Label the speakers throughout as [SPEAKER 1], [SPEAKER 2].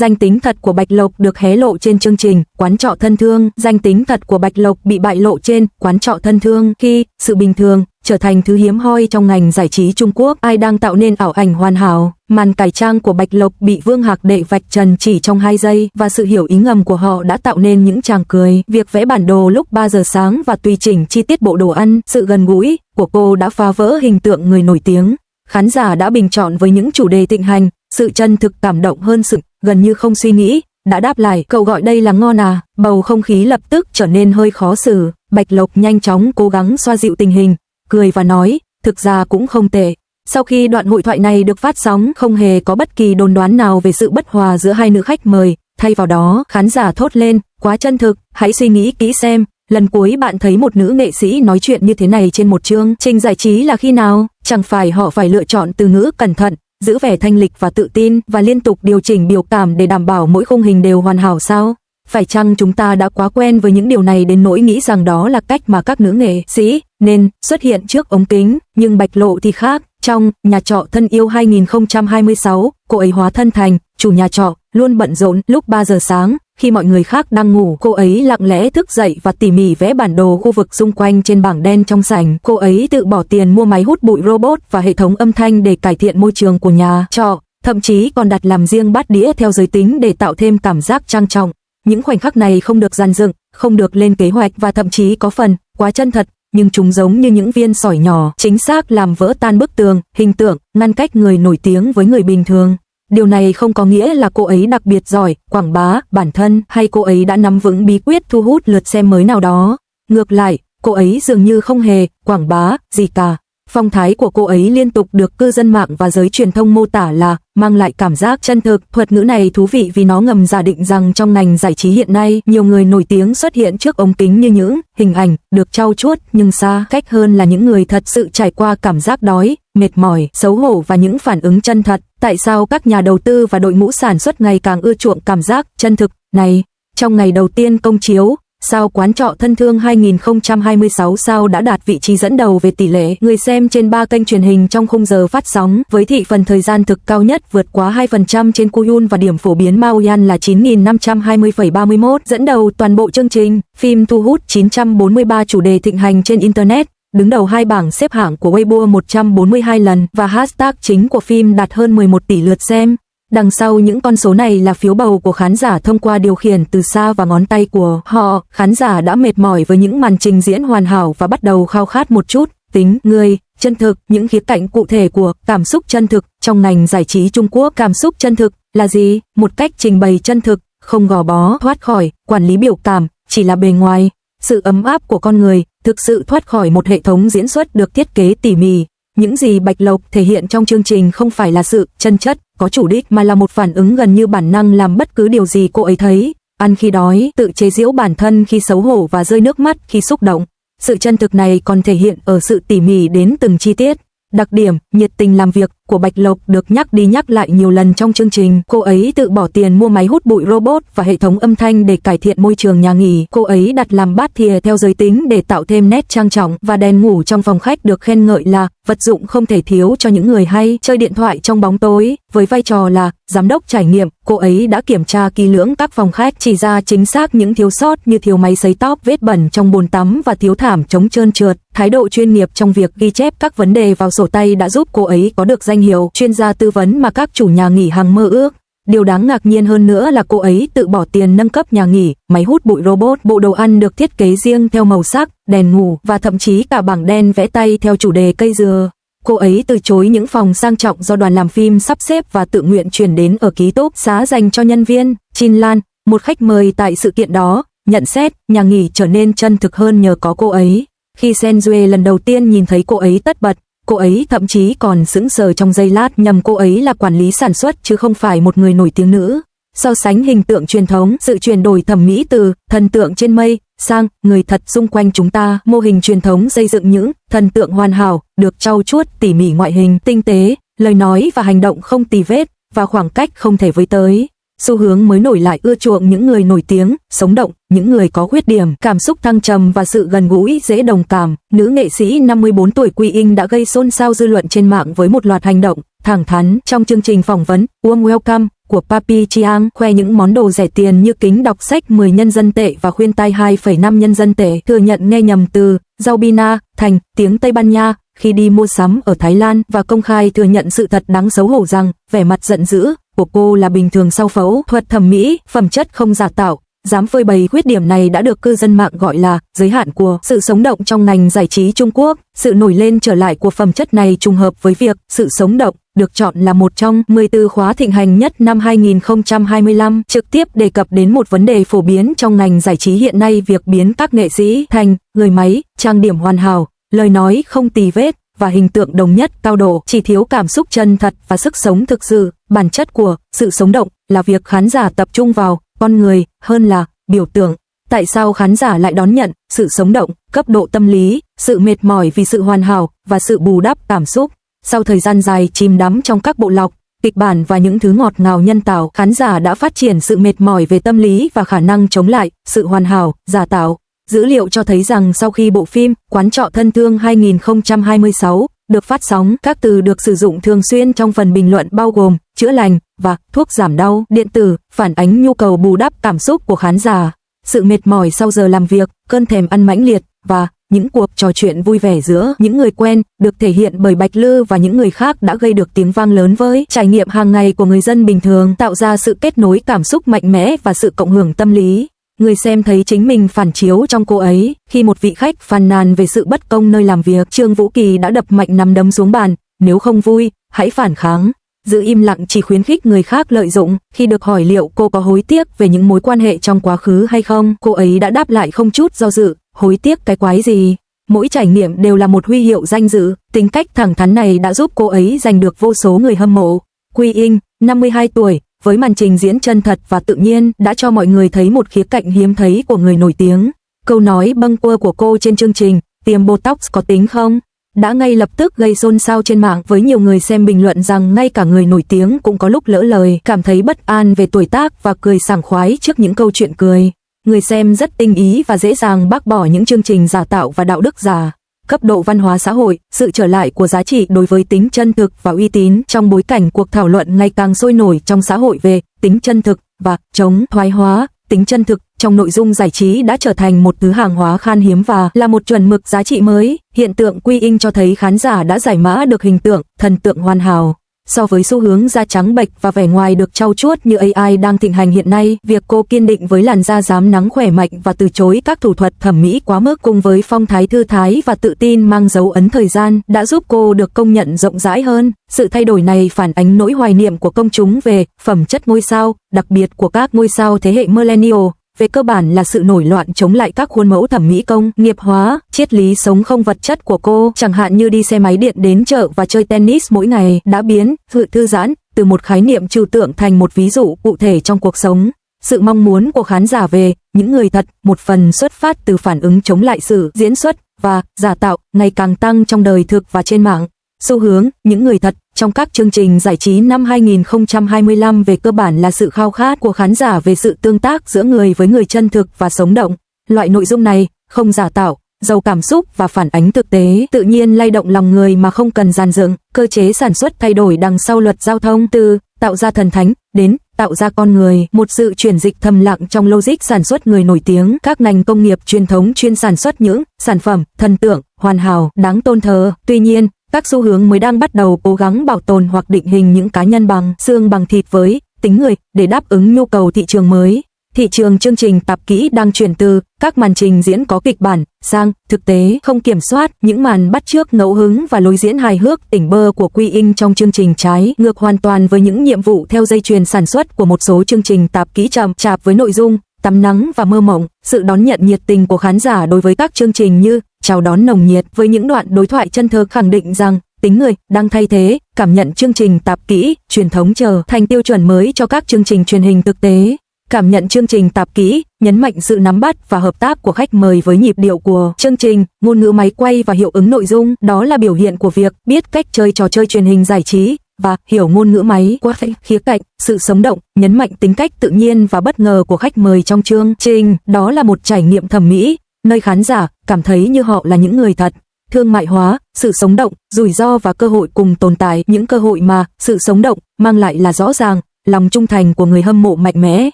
[SPEAKER 1] danh tính thật của Bạch Lộc được hé lộ trên chương trình Quán trọ thân thương. Danh tính thật của Bạch Lộc bị bại lộ trên Quán trọ thân thương khi sự bình thường trở thành thứ hiếm hoi trong ngành giải trí Trung Quốc. Ai đang tạo nên ảo ảnh hoàn hảo? Màn cải trang của Bạch Lộc bị Vương Hạc Đệ vạch trần chỉ trong 2 giây và sự hiểu ý ngầm của họ đã tạo nên những tràng cười. Việc vẽ bản đồ lúc 3 giờ sáng và tùy chỉnh chi tiết bộ đồ ăn, sự gần gũi của cô đã phá vỡ hình tượng người nổi tiếng. Khán giả đã bình chọn với những chủ đề thịnh hành, sự chân thực cảm động hơn sự gần như không suy nghĩ, đã đáp lại cậu gọi đây là ngon à. Bầu không khí lập tức trở nên hơi khó xử. Bạch Lộc nhanh chóng cố gắng xoa dịu tình hình, cười và nói, thực ra cũng không tệ. Sau khi đoạn hội thoại này được phát sóng, không hề có bất kỳ đồn đoán nào về sự bất hòa giữa hai nữ khách mời, thay vào đó, khán giả thốt lên, quá chân thực, hãy suy nghĩ kỹ xem, lần cuối bạn thấy một nữ nghệ sĩ nói chuyện như thế này trên một chương trình giải trí là khi nào? Chẳng phải họ phải lựa chọn từ ngữ cẩn thận, giữ vẻ thanh lịch và tự tin và liên tục điều chỉnh biểu cảm để đảm bảo mỗi khung hình đều hoàn hảo sao? Phải chăng chúng ta đã quá quen với những điều này đến nỗi nghĩ rằng đó là cách mà các nữ nghệ sĩ nên xuất hiện trước ống kính, nhưng Bạch Lộ thì khác. Trong Nhà trọ thân yêu 2026, cô ấy hóa thân thành chủ nhà trọ, luôn bận rộn. Lúc 3 giờ sáng, khi mọi người khác đang ngủ, cô ấy lặng lẽ thức dậy và tỉ mỉ vẽ bản đồ khu vực xung quanh trên bảng đen trong sảnh. Cô ấy tự bỏ tiền mua máy hút bụi robot và hệ thống âm thanh để cải thiện môi trường của nhà trọ, thậm chí còn đặt làm riêng bát đĩa theo giới tính để tạo thêm cảm giác trang trọng. Những khoảnh khắc này không được dàn dựng, không được lên kế hoạch và thậm chí có phần quá chân thật, nhưng chúng giống như những viên sỏi nhỏ, chính xác làm vỡ tan bức tường, hình tượng, ngăn cách người nổi tiếng với người bình thường. Điều này không có nghĩa là cô ấy đặc biệt giỏi quảng bá bản thân hay cô ấy đã nắm vững bí quyết thu hút lượt xem mới nào đó. Ngược lại, cô ấy dường như không hề quảng bá gì cả. Phong thái của cô ấy liên tục được cư dân mạng và giới truyền thông mô tả là mang lại cảm giác chân thực. Thuật ngữ này thú vị vì nó ngầm giả định rằng trong ngành giải trí hiện nay, nhiều người nổi tiếng xuất hiện trước ống kính như những hình ảnh được trau chuốt, nhưng xa cách hơn là những người thật sự trải qua cảm giác đói, mệt mỏi, xấu hổ và những phản ứng chân thật. Tại sao các nhà đầu tư và đội ngũ sản xuất ngày càng ưa chuộng cảm giác chân thực này? Trong ngày đầu tiên công chiếu, sao Quán trọ thân thương 2026 sao đã đạt vị trí dẫn đầu về tỷ lệ người xem trên 3 kênh truyền hình trong khung giờ phát sóng, với thị phần thời gian thực cao nhất vượt quá 2% trên Kuyun và điểm phổ biến Maoyan là 9.520,31, dẫn đầu toàn bộ chương trình. Phim thu hút 943 chủ đề thịnh hành trên Internet, đứng đầu 2 bảng xếp hạng của Weibo 142 lần và hashtag chính của phim đạt hơn 11 tỷ lượt xem. Đằng sau những con số này là phiếu bầu của khán giả thông qua điều khiển từ xa và ngón tay của họ. Khán giả đã mệt mỏi với những màn trình diễn hoàn hảo và bắt đầu khao khát một chút tính người chân thực, những khía cạnh cụ thể của cảm xúc chân thực trong ngành giải trí Trung Quốc. Cảm xúc chân thực là gì? Một cách trình bày chân thực, không gò bó, thoát khỏi quản lý biểu cảm, chỉ là bề ngoài. Sự ấm áp của con người thực sự thoát khỏi một hệ thống diễn xuất được thiết kế tỉ mỉ. Những gì Bạch Lộc thể hiện trong chương trình không phải là sự chân chất, có chủ đích mà là một phản ứng gần như bản năng làm bất cứ điều gì cô ấy thấy. Ăn khi đói, tự chế giễu bản thân khi xấu hổ và rơi nước mắt khi xúc động. Sự chân thực này còn thể hiện ở sự tỉ mỉ đến từng chi tiết. Đặc điểm, nhiệt tình làm việc của Bạch Lộc được nhắc đi nhắc lại nhiều lần trong chương trình. Cô ấy tự bỏ tiền mua máy hút bụi robot và hệ thống âm thanh để cải thiện môi trường nhà nghỉ. Cô ấy đặt làm bát thìa theo giới tính để tạo thêm nét trang trọng, và đèn ngủ trong phòng khách được khen ngợi là vật dụng không thể thiếu cho những người hay chơi điện thoại trong bóng tối. Với vai trò là giám đốc trải nghiệm, cô ấy đã kiểm tra kỹ lưỡng các phòng khách, chỉ ra chính xác những thiếu sót như thiếu máy sấy tóc, vết bẩn trong bồn tắm và thiếu thảm chống trơn trượt. Thái độ chuyên nghiệp trong việc ghi chép các vấn đề vào sổ tay đã giúp cô ấy có được danh hiệu chuyên gia tư vấn mà các chủ nhà nghỉ hằng mơ ước. Điều đáng ngạc nhiên hơn nữa là cô ấy tự bỏ tiền nâng cấp nhà nghỉ, máy hút bụi robot, bộ đồ ăn được thiết kế riêng theo màu sắc, đèn ngủ và thậm chí cả bảng đen vẽ tay theo chủ đề cây dừa. Cô ấy từ chối những phòng sang trọng do đoàn làm phim sắp xếp và tự nguyện chuyển đến ở ký túc xá dành cho nhân viên. Chin Lan, một khách mời tại sự kiện đó, nhận xét nhà nghỉ trở nên chân thực hơn nhờ có cô ấy. Khi Sen Duy lần đầu tiên nhìn thấy cô ấy tất bật, cô ấy thậm chí còn sững sờ trong giây lát, nhầm cô ấy là quản lý sản xuất chứ không phải một người nổi tiếng nữ. So sánh hình tượng truyền thống, sự chuyển đổi thẩm mỹ từ thần tượng trên mây sang người thật xung quanh chúng ta. Mô hình truyền thống xây dựng những thần tượng hoàn hảo, được trau chuốt tỉ mỉ, ngoại hình tinh tế, lời nói và hành động không tì vết, và khoảng cách không thể với tới. Xu hướng mới nổi lại ưa chuộng những người nổi tiếng, sống động, những người có khuyết điểm, cảm xúc thăng trầm và sự gần gũi, dễ đồng cảm. Nữ nghệ sĩ 54 tuổi Quy Ying đã gây xôn xao dư luận trên mạng với một loạt hành động thẳng thắn trong chương trình phỏng vấn Warm Welcome của Papi Chiang khoe những món đồ rẻ tiền như kính đọc sách 10 nhân dân tệ và khuyên tai 2,5 nhân dân tệ, thừa nhận nghe nhầm từ rau bina thành tiếng Tây Ban Nha khi đi mua sắm ở Thái Lan và công khai thừa nhận sự thật đáng xấu hổ rằng vẻ mặt giận dữ của cô là bình thường sau phẫu thuật thẩm mỹ, phẩm chất không giả tạo. Dám phơi bày khuyết điểm này đã được cư dân mạng gọi là giới hạn của sự sống động trong ngành giải trí Trung Quốc. Sự nổi lên trở lại của phẩm chất này trùng hợp với việc sự sống động được chọn là một trong 10 từ khóa thịnh hành nhất năm 2025, trực tiếp đề cập đến một vấn đề phổ biến trong ngành giải trí hiện nay, việc biến các nghệ sĩ thành người máy, trang điểm hoàn hảo, lời nói không tì vết và hình tượng đồng nhất cao độ, chỉ thiếu cảm xúc chân thật và sức sống thực sự. Bản chất của sự sống động là việc khán giả tập trung vào con người hơn là biểu tượng. Tại sao khán giả lại đón nhận sự sống động, cấp độ tâm lý, sự mệt mỏi vì sự hoàn hảo và sự bù đắp cảm xúc? Sau thời gian dài chìm đắm trong các bộ lọc, kịch bản và những thứ ngọt ngào nhân tạo, khán giả đã phát triển sự mệt mỏi về tâm lý và khả năng chống lại sự hoàn hảo, giả tạo. Dữ liệu cho thấy rằng sau khi bộ phim Quán trọ thân thương 2026 được phát sóng, các từ được sử dụng thường xuyên trong phần bình luận bao gồm chữa lành và thuốc giảm đau điện tử, phản ánh nhu cầu bù đắp cảm xúc của khán giả, sự mệt mỏi sau giờ làm việc, cơn thèm ăn mãnh liệt và những cuộc trò chuyện vui vẻ giữa những người quen được thể hiện bởi Bạch Lư và những người khác đã gây được tiếng vang lớn với trải nghiệm hàng ngày của người dân bình thường, tạo ra sự kết nối cảm xúc mạnh mẽ và sự cộng hưởng tâm lý. Người xem thấy chính mình phản chiếu trong cô ấy. Khi một vị khách phàn nàn về sự bất công nơi làm việc, Trương Vũ Kỳ đã đập mạnh nắm đấm xuống bàn. Nếu không vui, hãy phản kháng. Giữ im lặng chỉ khuyến khích người khác lợi dụng. Khi được hỏi liệu cô có hối tiếc về những mối quan hệ trong quá khứ hay không, cô ấy đã đáp lại không chút do dự. Hối tiếc cái quái gì? Mỗi trải nghiệm đều là một huy hiệu danh dự. Tính cách thẳng thắn này đã giúp cô ấy giành được vô số người hâm mộ. Quy Ying, 52 tuổi, với màn trình diễn chân thật và tự nhiên, đã cho mọi người thấy một khía cạnh hiếm thấy của người nổi tiếng. Câu nói bâng quơ của cô trên chương trình tiêm Botox có tính không? Đã ngay lập tức gây xôn xao trên mạng, với nhiều người xem bình luận rằng ngay cả người nổi tiếng cũng có lúc lỡ lời, cảm thấy bất an về tuổi tác và cười sảng khoái trước những câu chuyện cười. Người xem rất tinh ý và dễ dàng bác bỏ những chương trình giả tạo và đạo đức giả. Cấp độ văn hóa xã hội, sự trở lại của giá trị đối với tính chân thực và uy tín trong bối cảnh cuộc thảo luận ngày càng sôi nổi trong xã hội về tính chân thực và chống thoái hóa. Tính chân thực trong nội dung giải trí đã trở thành một thứ hàng hóa khan hiếm và là một chuẩn mực giá trị mới. Hiện tượng Quy Ying cho thấy khán giả đã giải mã được hình tượng, thần tượng hoàn hảo. So với xu hướng da trắng bệch và vẻ ngoài được trau chuốt như AI đang thịnh hành hiện nay, việc cô kiên định với làn da rám nắng khỏe mạnh và từ chối các thủ thuật thẩm mỹ quá mức cùng với phong thái thư thái và tự tin mang dấu ấn thời gian đã giúp cô được công nhận rộng rãi hơn. Sự thay đổi này phản ánh nỗi hoài niệm của công chúng về phẩm chất ngôi sao, đặc biệt của các ngôi sao thế hệ millennial. Về cơ bản là sự nổi loạn chống lại các khuôn mẫu thẩm mỹ công nghiệp hóa, triết lý sống không vật chất của cô, chẳng hạn như đi xe máy điện đến chợ và chơi tennis mỗi ngày, đã biến sự thư giãn từ một khái niệm trừu tượng thành một ví dụ cụ thể trong cuộc sống. Sự mong muốn của khán giả về những người thật, một phần xuất phát từ phản ứng chống lại sự diễn xuất và giả tạo ngày càng tăng trong đời thực và trên mạng. Xu hướng những người thật trong các chương trình giải trí năm 2025 về cơ bản là sự khao khát của khán giả về sự tương tác giữa người với người chân thực và sống động. Loại nội dung này không giả tạo, giàu cảm xúc và phản ánh thực tế, tự nhiên lay động lòng người mà không cần dàn dựng. Cơ chế sản xuất thay đổi đằng sau luật giao thông, từ tạo ra thần thánh đến tạo ra con người, một sự chuyển dịch thầm lặng trong logic sản xuất người nổi tiếng. Các ngành công nghiệp truyền thống chuyên sản xuất những sản phẩm thần tượng, hoàn hảo, đáng tôn thờ. Tuy nhiên, các xu hướng mới đang bắt đầu cố gắng bảo tồn hoặc định hình những cá nhân bằng xương bằng thịt với tính người để đáp ứng nhu cầu thị trường mới. Thị trường chương trình tạp kỹ đang chuyển từ các màn trình diễn có kịch bản sang thực tế không kiểm soát, những màn bắt chước ngẫu hứng và lối diễn hài hước tỉnh bơ của Quy Ying trong chương trình trái ngược hoàn toàn với những nhiệm vụ theo dây chuyền sản xuất của một số chương trình tạp kỹ chậm chạp với nội dung tắm nắng và mơ mộng. Sự đón nhận nhiệt tình của khán giả đối với các chương trình như chào đón nồng nhiệt với những đoạn đối thoại chân thực khẳng định rằng tính người đang thay thế cảm nhận chương trình tạp kỹ truyền thống trở thành tiêu chuẩn mới cho các chương trình truyền hình thực tế. Cảm nhận chương trình tạp kỹ nhấn mạnh sự nắm bắt và hợp tác của khách mời với nhịp điệu của chương trình, ngôn ngữ máy quay và hiệu ứng nội dung. Đó là biểu hiện của việc biết cách chơi trò chơi truyền hình giải trí và hiểu ngôn ngữ máy qua khía cạnh sự sống động, nhấn mạnh tính cách tự nhiên và bất ngờ của khách mời trong chương trình. Đó là một trải nghiệm thẩm mỹ nơi khán giả cảm thấy như họ là những người thật. Thương mại hóa, sự sống động, rủi ro và cơ hội cùng tồn tại. Những cơ hội mà sự sống động mang lại là rõ ràng, lòng trung thành của người hâm mộ mạnh mẽ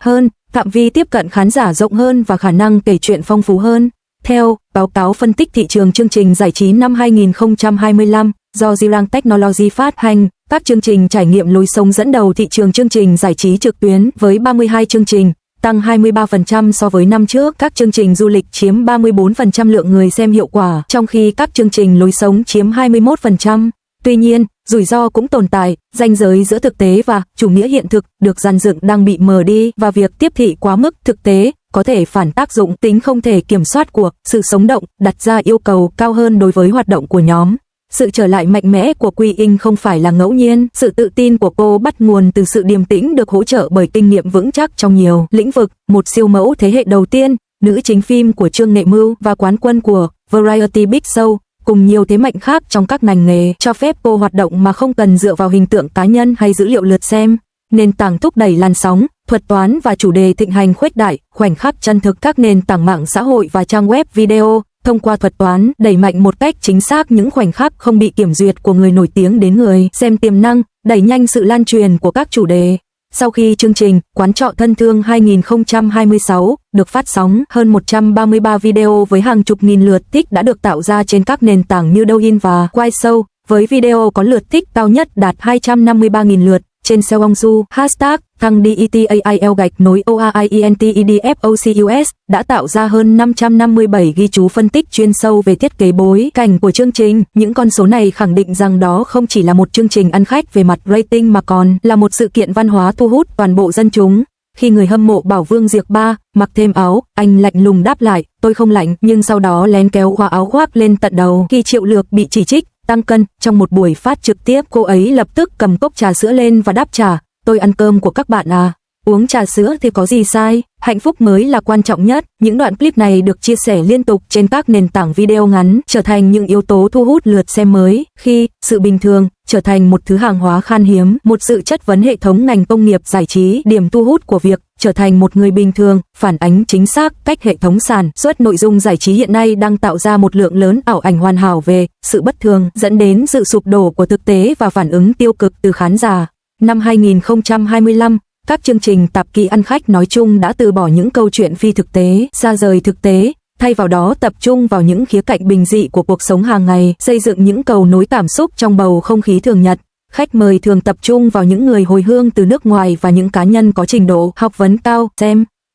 [SPEAKER 1] hơn, phạm vi tiếp cận khán giả rộng hơn và khả năng kể chuyện phong phú hơn. Theo báo cáo phân tích thị trường chương trình giải trí năm 2025 do Zirang Technology phát hành, các chương trình trải nghiệm lối sống dẫn đầu thị trường chương trình giải trí trực tuyến với 32 chương trình, tăng 23% so với năm trước. Các chương trình du lịch chiếm 34% lượng người xem hiệu quả, trong khi các chương trình lối sống chiếm 21%. Tuy nhiên, rủi ro cũng tồn tại, ranh giới giữa thực tế và chủ nghĩa hiện thực được dàn dựng đang bị mờ đi, và việc tiếp thị quá mức thực tế có thể phản tác dụng. Tính không thể kiểm soát của sự sống động đặt ra yêu cầu cao hơn đối với hoạt động của nhóm. Sự trở lại mạnh mẽ của Quy In không phải là ngẫu nhiên, sự tự tin của cô bắt nguồn từ sự điềm tĩnh được hỗ trợ bởi kinh nghiệm vững chắc trong nhiều lĩnh vực. Một siêu mẫu thế hệ đầu tiên, nữ chính phim của Trương Nghệ Mưu và quán quân của Variety Big Show, cùng nhiều thế mạnh khác trong các ngành nghề, cho phép cô hoạt động mà không cần dựa vào hình tượng cá nhân hay dữ liệu lượt xem. Nền tảng thúc đẩy làn sóng, thuật toán và chủ đề thịnh hành khuếch đại, khoảnh khắc chân thực. Các nền tảng mạng xã hội và trang web video, thông qua thuật toán, đẩy mạnh một cách chính xác những khoảnh khắc không bị kiểm duyệt của người nổi tiếng đến người xem tiềm năng, đẩy nhanh sự lan truyền của các chủ đề. Sau khi chương trình Quán trọ thân thương 2026 được phát sóng, hơn 133 video với hàng chục nghìn lượt thích đã được tạo ra trên các nền tảng như Douyin và Quai Show, với video có lượt thích cao nhất đạt 253.000 lượt. Trên Seongsu, hashtag thăng DETAIL gạch nối OAIENTEDFOCUS đã tạo ra hơn 557 ghi chú phân tích chuyên sâu về thiết kế bối cảnh của chương trình. Những con số này khẳng định rằng đó không chỉ là một chương trình ăn khách về mặt rating mà còn là một sự kiện văn hóa thu hút toàn bộ dân chúng. Khi người hâm mộ bảo Vương Diệc Ba mặc thêm áo, anh lạnh lùng đáp lại, tôi không lạnh, nhưng sau đó lén kéo khóa áo khoác lên tận đầu. Khi Triệu Lược bị chỉ trích tăng cân trong một buổi phát trực tiếp, cô ấy lập tức cầm cốc trà sữa lên và đáp trả, tôi ăn cơm của các bạn à, uống trà sữa thì có gì sai, hạnh phúc mới là quan trọng nhất. Những đoạn clip này được chia sẻ liên tục trên các nền tảng video ngắn, trở thành những yếu tố thu hút lượt xem mới. Khi sự bình thường trở thành một thứ hàng hóa khan hiếm, một sự chất vấn hệ thống ngành công nghiệp giải trí, điểm thu hút của việc trở thành một người bình thường phản ánh chính xác cách hệ thống sản xuất nội dung giải trí hiện nay đang tạo ra một lượng lớn ảo ảnh hoàn hảo về sự bất thường, dẫn đến sự sụp đổ của thực tế và phản ứng tiêu cực từ khán giả. Năm 2025, các chương trình tạp kỹ ăn khách nói chung đã từ bỏ những câu chuyện phi thực tế, xa rời thực tế, thay vào đó tập trung vào những khía cạnh bình dị của cuộc sống hàng ngày, xây dựng những cầu nối cảm xúc trong bầu không khí thường nhật. Khách mời thường tập trung vào những người hồi hương từ nước ngoài và những cá nhân có trình độ học vấn cao.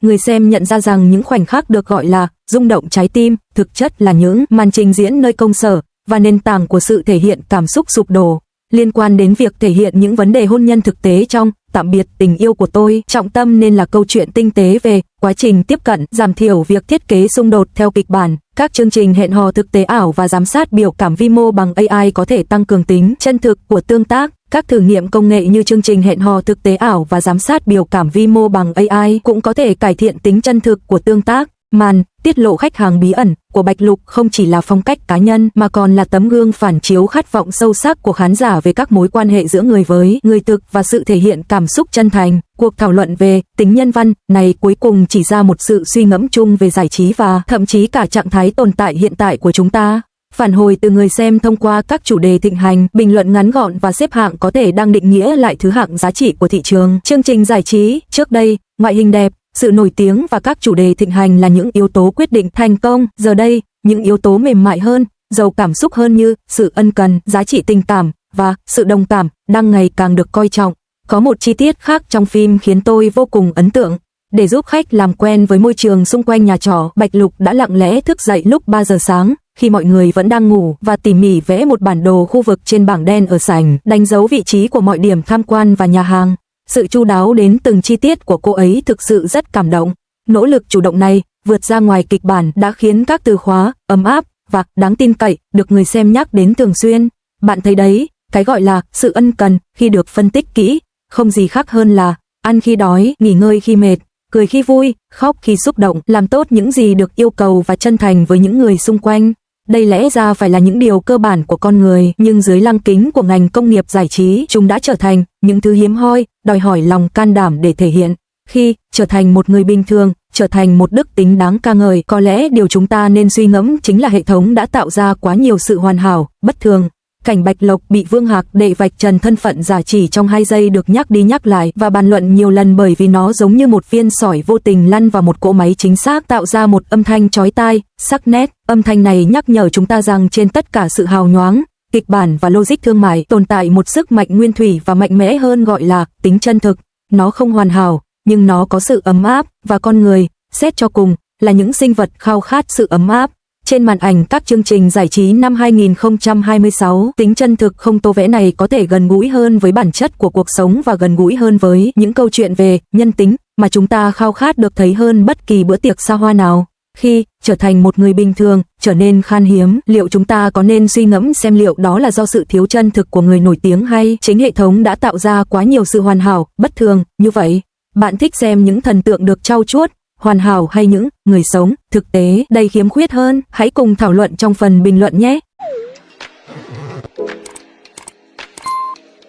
[SPEAKER 1] Người xem nhận ra rằng những khoảnh khắc được gọi là rung động trái tim, thực chất là những màn trình diễn nơi công sở và nền tảng của sự thể hiện cảm xúc sụp đổ. Liên quan đến việc thể hiện những vấn đề hôn nhân thực tế trong Tạm biệt tình yêu của tôi, trọng tâm nên là câu chuyện tinh tế về quá trình tiếp cận, giảm thiểu việc thiết kế xung đột theo kịch bản. Các chương trình hẹn hò thực tế ảo và giám sát biểu cảm vi mô bằng AI có thể tăng cường tính chân thực của tương tác. Các thử nghiệm công nghệ như chương trình hẹn hò thực tế ảo và giám sát biểu cảm vi mô bằng AI cũng có thể cải thiện tính chân thực của tương tác. Màn tiết lộ khách hàng bí ẩn của Bạch Lục không chỉ là phong cách cá nhân mà còn là tấm gương phản chiếu khát vọng sâu sắc của khán giả về các mối quan hệ giữa người với người thực và sự thể hiện cảm xúc chân thành. Cuộc thảo luận về tính nhân văn này cuối cùng chỉ ra một sự suy ngẫm chung về giải trí và thậm chí cả trạng thái tồn tại hiện tại của chúng ta. Phản hồi từ người xem thông qua các chủ đề thịnh hành, bình luận ngắn gọn và xếp hạng có thể đang định nghĩa lại thứ hạng giá trị của thị trường. Chương trình giải trí trước đây, ngoại hình đẹp, sự nổi tiếng và các chủ đề thịnh hành là những yếu tố quyết định thành công. Giờ đây, những yếu tố mềm mại hơn, giàu cảm xúc hơn như sự ân cần, giá trị tình cảm và sự đồng cảm đang ngày càng được coi trọng. Có một chi tiết khác trong phim khiến tôi vô cùng ấn tượng. Để giúp khách làm quen với môi trường xung quanh nhà trọ, Bạch Lục đã lặng lẽ thức dậy lúc 3 giờ sáng, khi mọi người vẫn đang ngủ, và tỉ mỉ vẽ một bản đồ khu vực trên bảng đen ở sảnh, đánh dấu vị trí của mọi điểm tham quan và nhà hàng. Sự chu đáo đến từng chi tiết của cô ấy thực sự rất cảm động. Nỗ lực chủ động này, vượt ra ngoài kịch bản, đã khiến các từ khóa ấm áp và đáng tin cậy được người xem nhắc đến thường xuyên. Bạn thấy đấy, cái gọi là sự ân cần khi được phân tích kỹ, không gì khác hơn là ăn khi đói, nghỉ ngơi khi mệt, cười khi vui, khóc khi xúc động, làm tốt những gì được yêu cầu và chân thành với những người xung quanh. Đây lẽ ra phải là những điều cơ bản của con người, nhưng dưới lăng kính của ngành công nghiệp giải trí, chúng đã trở thành những thứ hiếm hoi, đòi hỏi lòng can đảm để thể hiện. Khi trở thành một người bình thường, trở thành một đức tính đáng ca ngợi, có lẽ điều chúng ta nên suy ngẫm chính là hệ thống đã tạo ra quá nhiều sự hoàn hảo, bất thường. cảnh Bạch Lộc bị Vương Hạc Đệ vạch trần thân phận giả chỉ trong 2 giây được nhắc đi nhắc lại và bàn luận nhiều lần, bởi vì nó giống như một viên sỏi vô tình lăn vào một cỗ máy chính xác tạo ra một âm thanh chói tai, sắc nét. Âm thanh này nhắc nhở chúng ta rằng trên tất cả sự hào nhoáng, kịch bản và logic thương mại tồn tại một sức mạnh nguyên thủy và mạnh mẽ hơn gọi là tính chân thực. Nó không hoàn hảo, nhưng nó có sự ấm áp, và con người, xét cho cùng, là những sinh vật khao khát sự ấm áp. Trên màn ảnh các chương trình giải trí năm 2026, tính chân thực không tô vẽ này có thể gần gũi hơn với bản chất của cuộc sống và gần gũi hơn với những câu chuyện về nhân tính mà chúng ta khao khát được thấy hơn bất kỳ bữa tiệc xa hoa nào. Khi trở thành một người bình thường trở nên khan hiếm, liệu chúng ta có nên suy ngẫm xem liệu đó là do sự thiếu chân thực của người nổi tiếng hay chính hệ thống đã tạo ra quá nhiều sự hoàn hảo, bất thường như vậy? Bạn thích xem những thần tượng được trau chuốt, hoàn hảo hay những người sống thực tế đầy khiếm khuyết hơn? Hãy cùng thảo luận trong phần bình luận nhé.